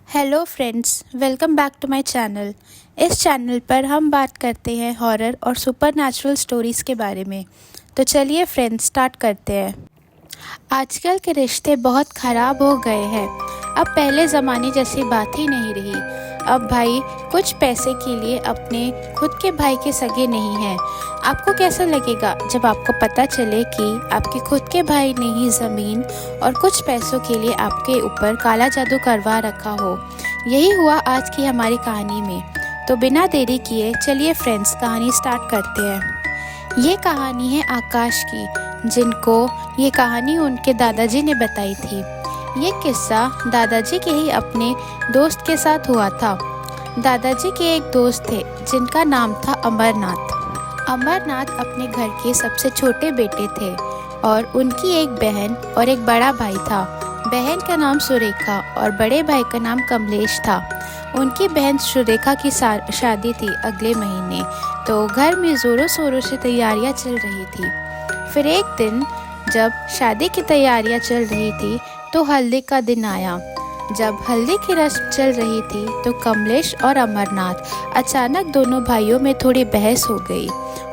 Hello friends, welcome back to my channel. इस channel पर हम बात करते हैं हॉरर और सुपरनैचुरल स्टोरीज़ के बारे में। तो चलिए फ्रेंड्स, स्टार्ट करते हैं। आजकल के रिश्ते बहुत ख़राब हो गए हैं। अब पहले ज़माने जैसी बात ही नहीं रही। अब भाई कुछ पैसे के लिए अपने खुद के भाई के सगे नहीं हैं। आपको कैसा लगेगा जब आपको पता चले कि आपके खुद के भाई ने ही ज़मीन और कुछ पैसों के लिए आपके ऊपर काला जादू करवा रखा हो। यही हुआ आज की हमारी कहानी में। तो बिना देरी किए चलिए फ्रेंड्स, कहानी स्टार्ट करते हैं। ये कहानी है आकाश की, जिनको ये कहानी उनके दादाजी ने बताई थी। ये किस्सा दादाजी के ही अपने दोस्त के साथ हुआ था। दादाजी के एक दोस्त थे जिनका नाम था अमरनाथ। अमरनाथ अपने घर के सबसे छोटे बेटे थे और उनकी एक बहन और एक बड़ा भाई था। बहन का नाम सुरेखा और बड़े भाई का नाम कमलेश था। उनकी बहन सुरेखा की शादी थी अगले महीने, तो घर में ज़ोरों शोरों से तैयारियां चल रही थी। फिर एक दिन जब शादी की तैयारियां चल रही थी तो हल्दी का दिन आया। जब हल्दी की रस्म चल रही थी तो कमलेश और अमरनाथ अचानक दोनों भाइयों में थोड़ी बहस हो गई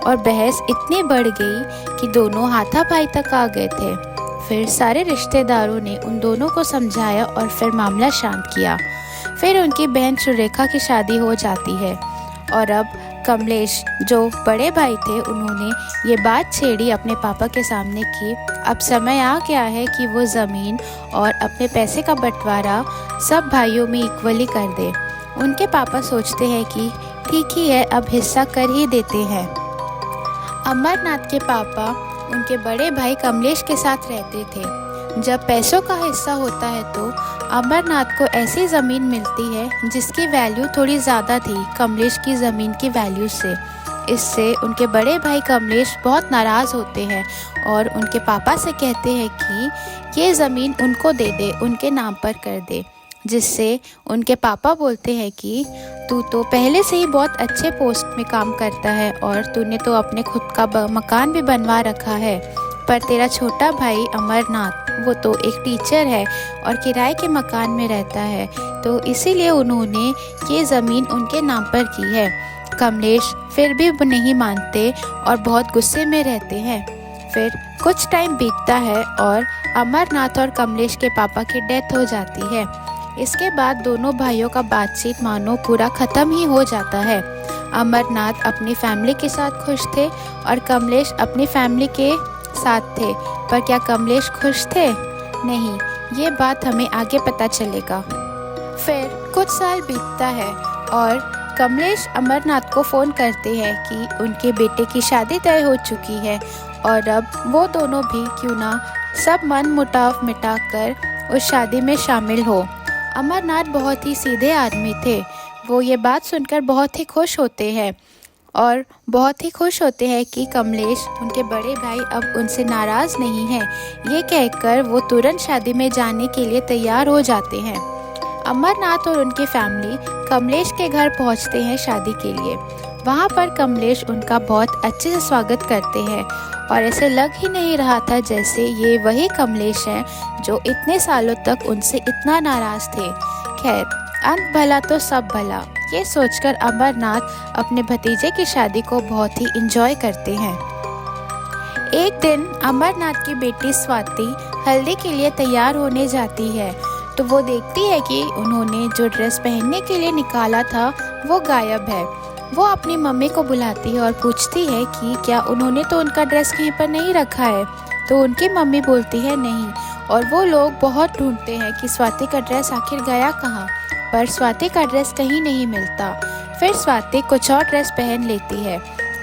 और बहस इतनी बढ़ गई कि दोनों हाथापाई तक आ गए थे। फिर सारे रिश्तेदारों ने उन दोनों को समझाया और फिर मामला शांत किया। फिर उनकी बहन सुरेखा की शादी हो जाती है और अब कमलेश जो बड़े भाई थे, उन्होंने ये बात छेड़ी अपने पापा के सामने कि अब समय आ गया है कि वो ज़मीन और अपने पैसे का बंटवारा सब भाइयों में इक्वली कर दे। उनके पापा सोचते हैं कि ठीक ही है, अब हिस्सा कर ही देते हैं। अमरनाथ के पापा उनके बड़े भाई कमलेश के साथ रहते थे। जब पैसों का हिस्सा होता है तो अमरनाथ को ऐसी ज़मीन मिलती है जिसकी वैल्यू थोड़ी ज़्यादा थी कमलेश की ज़मीन की वैल्यू से। इससे उनके बड़े भाई कमलेश बहुत नाराज़ होते हैं और उनके पापा से कहते हैं कि ये ज़मीन उनको दे दे, उनके नाम पर कर दे। जिससे उनके पापा बोलते हैं कि तू तो पहले से ही बहुत अच्छे पोस्ट में काम करता है और तूने तो अपने खुद का मकान भी बनवा रखा है, पर तेरा छोटा भाई अमरनाथ वो तो एक टीचर है और किराए के मकान में रहता है, तो इसीलिए उन्होंने ये ज़मीन उनके नाम पर की है। कमलेश फिर भी नहीं मानते और बहुत गुस्से में रहते हैं। फिर कुछ टाइम बीतता है और अमरनाथ और कमलेश के पापा की डेथ हो जाती है। इसके बाद दोनों भाइयों का बातचीत मानो पूरा ख़त्म ही हो जाता है। अमरनाथ अपनी फैमिली के साथ खुश थे और कमलेश अपनी फैमिली के साथ थे। पर क्या कमलेश खुश थे? नहीं, ये बात हमें आगे पता चलेगा। फिर कुछ साल बीतता है और कमलेश अमरनाथ को फ़ोन करते हैं कि उनके बेटे की शादी तय हो चुकी है और अब वो दोनों भी क्यों ना सब मन मुटाव मिटाकर उस शादी में शामिल हो। अमरनाथ बहुत ही सीधे आदमी थे। वो ये बात सुनकर बहुत ही खुश होते हैं और बहुत ही खुश होते हैं कि कमलेश उनके बड़े भाई अब उनसे नाराज़ नहीं हैं। ये कहकर वो तुरंत शादी में जाने के लिए तैयार हो जाते हैं। अमरनाथ और उनकी फैमिली कमलेश के घर पहुंचते हैं शादी के लिए। वहां पर कमलेश उनका बहुत अच्छे से स्वागत करते हैं और ऐसे लग ही नहीं रहा था जैसे ये वही कमलेश हैं जो इतने सालों तक उनसे इतना नाराज़ थे। खैर, अंत भला तो सब भला, ये सोचकर अमरनाथ अपने भतीजे की शादी को बहुत ही एंजॉय करते हैं। एक दिन अमरनाथ की बेटी स्वाति हल्दी के लिए तैयार होने जाती है तो वो देखती है कि उन्होंने जो ड्रेस पहनने के लिए निकाला था वो गायब है। वो अपनी मम्मी को बुलाती है और पूछती है कि क्या उन्होंने तो उनका ड्रेस कहीं पर नहीं रखा है, तो उनकी मम्मी बोलती है नहीं। और वो लोग बहुत ढूंढते हैं कि स्वाति का ड्रेस आखिर गया कहाँ, पर स्वाति का ड्रेस कहीं नहीं मिलता। फिर स्वाति कुछ और ड्रेस पहन लेती है।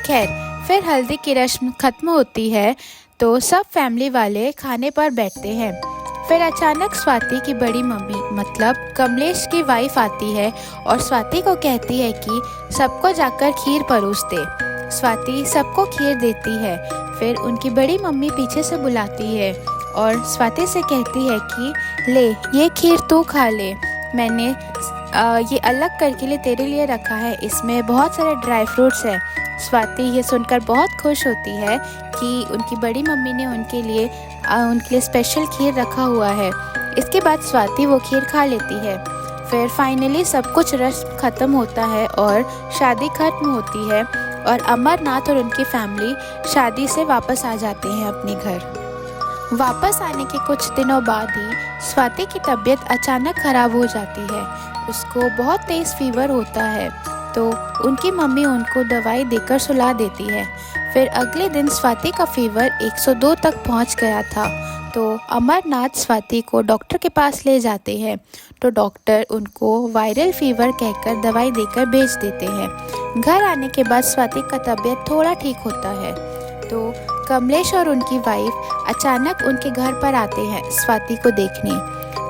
खैर, फिर हल्दी की रस्म खत्म होती है तो सब फैमिली वाले खाने पर बैठते हैं। फिर अचानक स्वाति की बड़ी मम्मी मतलब कमलेश की वाइफ आती है और स्वाति को कहती है कि सबको जाकर खीर परोस दे। स्वाति सबको खीर देती है। फिर उनकी बड़ी मम्मी पीछे से बुलाती है और स्वाति से कहती है कि ले, ये खीर तू खा ले, मैंने ये अलग करके लिए तेरे लिए रखा है, इसमें बहुत सारे ड्राई फ्रूट्स हैं। स्वाति ये सुनकर बहुत खुश होती है कि उनकी बड़ी मम्मी ने उनके लिए स्पेशल खीर रखा हुआ है। इसके बाद स्वाति वो खीर खा लेती है। फिर फाइनली सब कुछ रस्म ख़त्म होता है और शादी ख़त्म होती है और अमरनाथ और उनकी फैमिली शादी से वापस आ जाते हैं अपने घर। वापस आने के कुछ दिनों बाद ही स्वाति की तबीयत अचानक ख़राब हो जाती है। उसको बहुत तेज़ फीवर होता है तो उनकी मम्मी उनको दवाई देकर सुला देती है। फिर अगले दिन स्वाति का फीवर 102 तक पहुंच गया था तो अमरनाथ स्वाति को डॉक्टर के पास ले जाते हैं तो डॉक्टर उनको वायरल फीवर कहकर दवाई देकर भेज देते हैं। घर आने के बाद स्वाति का तबीयत थोड़ा ठीक होता है तो कमलेश और उनकी वाइफ अचानक उनके घर पर आते हैं स्वाति को देखने।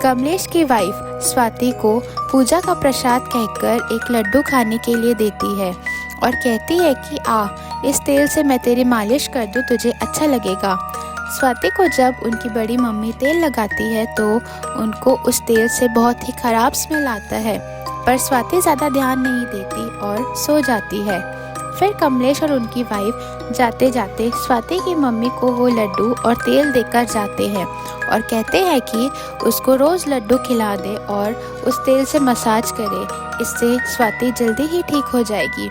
कमलेश की वाइफ स्वाति को पूजा का प्रसाद कहकर एक लड्डू खाने के लिए देती है और कहती है कि इस तेल से मैं तेरी मालिश कर दूँ, तुझे अच्छा लगेगा। स्वाति को जब उनकी बड़ी मम्मी तेल लगाती है तो उनको उस तेल से बहुत ही ख़राब स्मेल आता है, पर स्वाति ज़्यादा ध्यान नहीं देती और सो जाती है। फिर कमलेश और उनकी वाइफ जाते जाते स्वाति की मम्मी को वो लड्डू और तेल देकर जाते हैं और कहते हैं कि उसको रोज़ लड्डू खिला दे और उस तेल से मसाज करे, इससे स्वाति जल्दी ही ठीक हो जाएगी।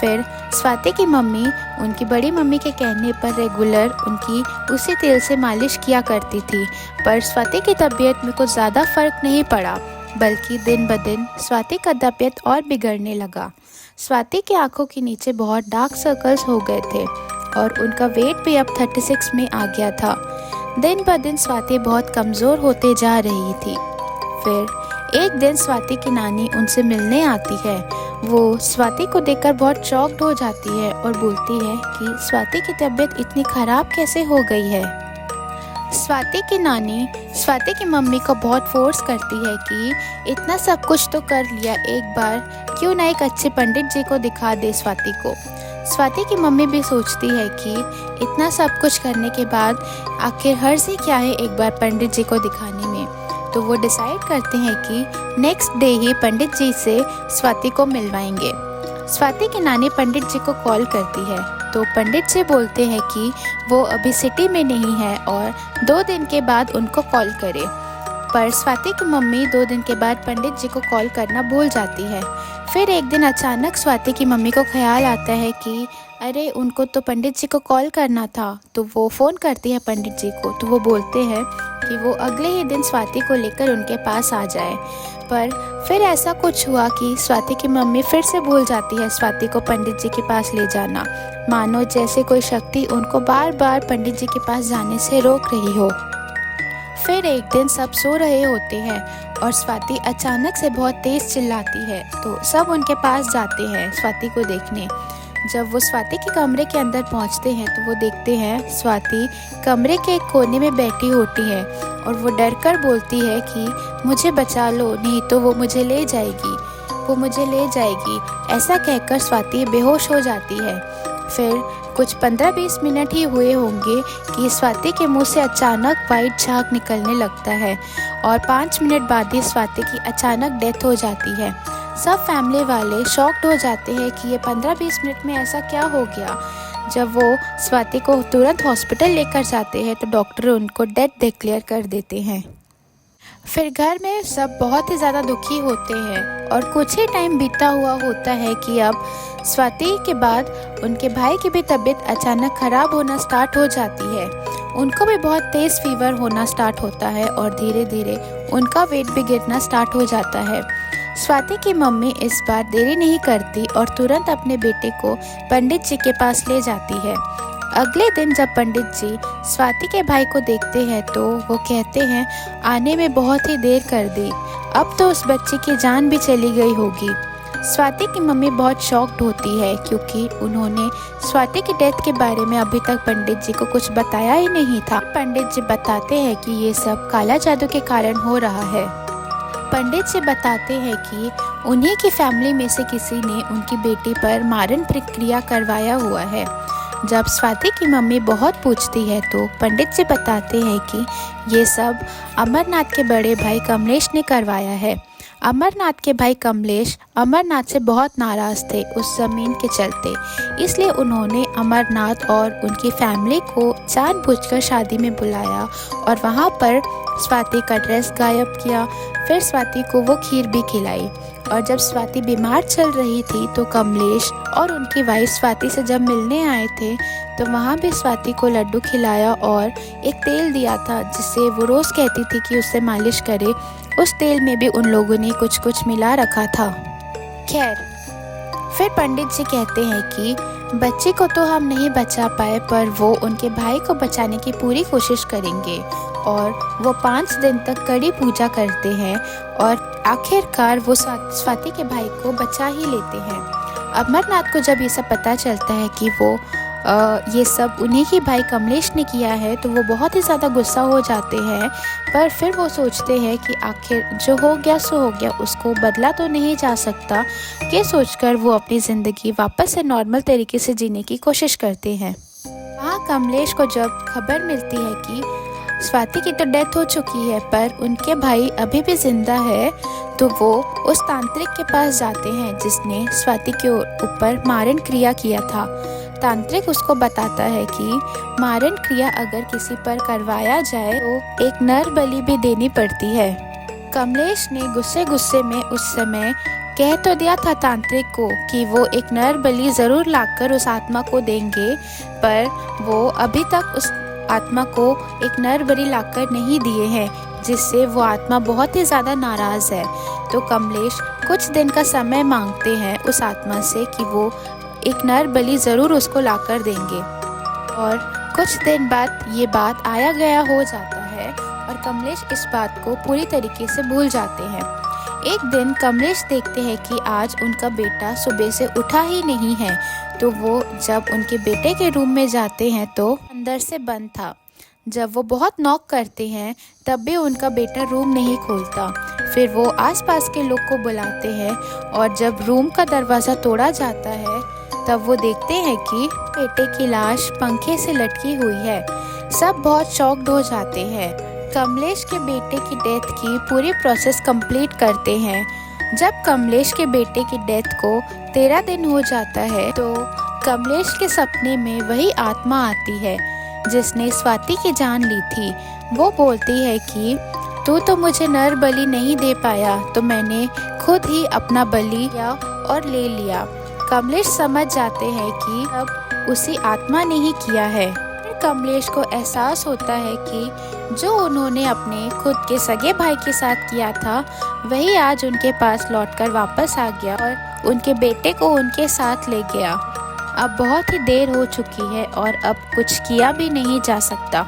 फिर स्वाति की मम्मी उनकी बड़ी मम्मी के कहने पर रेगुलर उनकी उसी तेल से मालिश किया करती थी, पर स्वाति की तबीयत में कुछ ज़्यादा फ़र्क नहीं पड़ा, बल्कि दिन ब दिन स्वाति का तबीयत और बिगड़ने लगा। स्वाति की आंखों के नीचे बहुत डार्क सर्कल्स हो गए थे और उनका वेट भी अब 36 में आ गया था। दिन ब दिन स्वाति बहुत कमज़ोर होते जा रही थी। फिर एक दिन स्वाति की नानी उनसे मिलने आती है। वो स्वाति को देखकर बहुत शॉक्ड हो जाती है और बोलती है कि स्वाति की तबीयत इतनी ख़राब कैसे हो गई है। स्वाति की नानी स्वाति की मम्मी को बहुत फोर्स करती है कि इतना सब कुछ तो कर लिया, एक बार क्यों ना एक अच्छे पंडित जी को दिखा दे स्वाति को। स्वाति की मम्मी भी सोचती है कि इतना सब कुछ करने के बाद आखिर हर्ज ही क्या है एक बार पंडित जी को दिखाने में। तो वो डिसाइड करते हैं कि नेक्स्ट डे ही पंडित जी से स्वाति को मिलवाएंगे। स्वाति की नानी पंडित जी को कॉल करती है तो पंडित जी बोलते हैं कि वो अभी सिटी में नहीं है और 2 दिन के बाद उनको कॉल करे, पर स्वाति की मम्मी 2 दिन के बाद पंडित जी को कॉल करना भूल जाती है। फिर एक दिन अचानक स्वाति की मम्मी को ख्याल आता है कि अरे उनको तो पंडित जी को कॉल करना था, तो वो फ़ोन करती है पंडित जी को। तो वो बोलते हैं कि वो अगले ही दिन स्वाति को लेकर उनके पास आ जाए, पर फिर ऐसा कुछ हुआ कि स्वाति की मम्मी फिर से भूल जाती है स्वाति को पंडित जी के पास ले जाना, मानो जैसे कोई शक्ति उनको बार बार पंडित जी के पास जाने से रोक रही हो। फिर एक दिन सब सो रहे होते हैं और स्वाति अचानक से बहुत तेज़ चिल्लाती है तो सब उनके पास जाते हैं स्वाति को देखने। जब वो स्वाति के कमरे के अंदर पहुंचते हैं तो वो देखते हैं स्वाति कमरे के एक कोने में बैठी होती है और वो डर कर बोलती है कि मुझे बचा लो, नहीं तो वो मुझे ले जाएगी, वो मुझे ले जाएगी। ऐसा कहकर स्वाति बेहोश हो जाती है। फिर कुछ 15-20 मिनट ही हुए होंगे कि स्वाति के मुंह से अचानक वाइट झाग निकलने लगता है और 5 मिनट बाद ही स्वाति की अचानक डेथ हो जाती है। सब फैमिली वाले शॉक्ड हो जाते हैं कि ये 15-20 मिनट में ऐसा क्या हो गया। जब वो स्वाति को तुरंत हॉस्पिटल लेकर जाते हैं तो डॉक्टर उनको डेथ डिक्लेयर कर देते हैं। फिर घर में सब बहुत ही ज़्यादा दुखी होते हैं और कुछ ही टाइम बीता हुआ होता है कि अब स्वाति के बाद उनके भाई की भी तबीयत अचानक ख़राब होना स्टार्ट हो जाती है। उनको भी बहुत तेज़ फीवर होना स्टार्ट होता है और धीरे धीरे उनका वेट भी गिरना स्टार्ट हो जाता है। स्वाति की मम्मी इस बार देरी नहीं करती और तुरंत अपने बेटे को पंडित जी के पास ले जाती है। अगले दिन जब पंडित जी स्वाति के भाई को देखते हैं तो वो कहते हैं आने में बहुत ही देर कर दी, अब तो उस बच्चे की जान भी चली गई होगी। स्वाति की मम्मी बहुत शॉक्ड होती है क्योंकि उन्होंने स्वाति की डेथ के बारे में अभी तक पंडित जी को कुछ बताया ही नहीं था। पंडित जी बताते हैं कि ये सब काला जादू के कारण हो रहा है। पंडित जी बताते हैं कि उन्हीं की फैमिली में से किसी ने उनकी बेटी पर मारण प्रक्रिया करवाया हुआ है। जब स्वाति की मम्मी बहुत पूछती है तो पंडित जी बताते हैं कि ये सब अमरनाथ के बड़े भाई कमलेश ने करवाया है। अमरनाथ के भाई कमलेश अमरनाथ से बहुत नाराज़ थे उस ज़मीन के चलते, इसलिए उन्होंने अमरनाथ और उनकी फैमिली को जानबूझकर शादी में बुलाया और वहाँ पर स्वाति का ड्रेस गायब किया। फिर स्वाति को वो खीर भी खिलाई और जब स्वाति बीमार चल रही थी तो कमलेश और उनकी वाइफ स्वाति से जब मिलने आए थे तो वहाँ भी स्वाति को लड्डू खिलाया और एक तेल दिया था जिससे वो रोज़ कहती थी कि उससे मालिश करे। उस तेल में भी उन लोगों ने कुछ कुछ मिला रखा था। खैर, फिर पंडित जी कहते हैं कि बच्चे को तो हम नहीं बचा पाए पर वो उनके भाई को बचाने की पूरी कोशिश करेंगे और वो 5 दिन तक कड़ी पूजा करते हैं और आखिरकार वो स्वाति के भाई को बचा ही लेते हैं। अमरनाथ को जब ये सब पता चलता है कि वो ये सब उन्हीं ही भाई कमलेश ने किया है तो वो बहुत ही ज़्यादा गुस्सा हो जाते हैं, पर फिर वो सोचते हैं कि आखिर जो हो गया सो हो गया, उसको बदला तो नहीं जा सकता। ये सोचकर वो अपनी ज़िंदगी वापस से नॉर्मल तरीके से जीने की कोशिश करते हैं। वहाँ कमलेश को जब खबर मिलती है कि स्वाति की तो डेथ हो चुकी है पर उनके भाई अभी भी जिंदा है, तो वो उस तांत्रिक के पास जाते हैं जिसने स्वाति के ऊपर मारण क्रिया किया था। तांत्रिक उसको बताता है कि मारण क्रिया अगर किसी पर करवाया जाए तो एक नर बलि भी देनी पड़ती है। कमलेश ने गुस्से गुस्से में उस समय कह तो दिया था तांत्रिक को कि वो एक नर बलि ज़रूर लाकर उस आत्मा को देंगे, पर वो अभी तक उस आत्मा को एक नर बलि लाकर नहीं दिए हैं, जिससे वो आत्मा बहुत ही ज़्यादा नाराज़ है। तो कमलेश कुछ दिन का समय मांगते हैं उस आत्मा से कि वो एक नर बलि ज़रूर उसको लाकर देंगे और कुछ दिन बाद ये बात आया गया हो जाता है और कमलेश इस बात को पूरी तरीके से भूल जाते हैं। एक दिन कमलेश देखते हैं कि आज उनका बेटा सुबह से उठा ही नहीं है, तो वो जब उनके बेटे के रूम में जाते हैं तो अंदर से बंद था। जब वो बहुत नॉक करते हैं तब भी उनका बेटा रूम नहीं खोलता। फिर वो आसपास के लोग को बुलाते हैं और जब रूम का दरवाज़ा तोड़ा जाता है तब वो देखते हैं कि बेटे की लाश पंखे से लटकी हुई है। सब बहुत शॉक्ड हो जाते हैं। कमलेश के बेटे की डेथ की पूरी प्रोसेस कंप्लीट करते हैं। जब कमलेश के बेटे की डेथ को 13 दिन हो जाता है तो कमलेश के सपने में वही आत्मा आती है जिसने स्वाति की जान ली थी। वो बोलती है कि तू तो मुझे नर बलि नहीं दे पाया, तो मैंने खुद ही अपना बलि लिया और ले लिया। कमलेश समझ जाते हैं कि अब उसी आत्मा ने ही किया है। फिर कमलेश को एहसास होता है कि जो उन्होंने अपने खुद के सगे भाई के साथ किया था वही आज उनके पास लौटकर वापस आ गया और उनके बेटे को उनके साथ ले गया। अब बहुत ही देर हो चुकी है और अब कुछ किया भी नहीं जा सकता।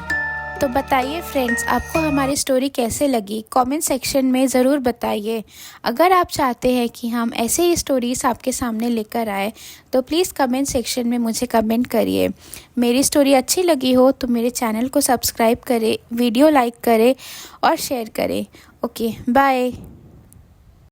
तो बताइए फ्रेंड्स, आपको हमारी स्टोरी कैसे लगी? कमेंट सेक्शन में ज़रूर बताइए। अगर आप चाहते हैं कि हम ऐसे ही स्टोरीज़ आपके सामने लेकर आए तो प्लीज़ कमेंट सेक्शन में मुझे कमेंट करिए। मेरी स्टोरी अच्छी लगी हो तो मेरे चैनल को सब्सक्राइब करें, वीडियो लाइक करें और शेयर करें। Okay, bye.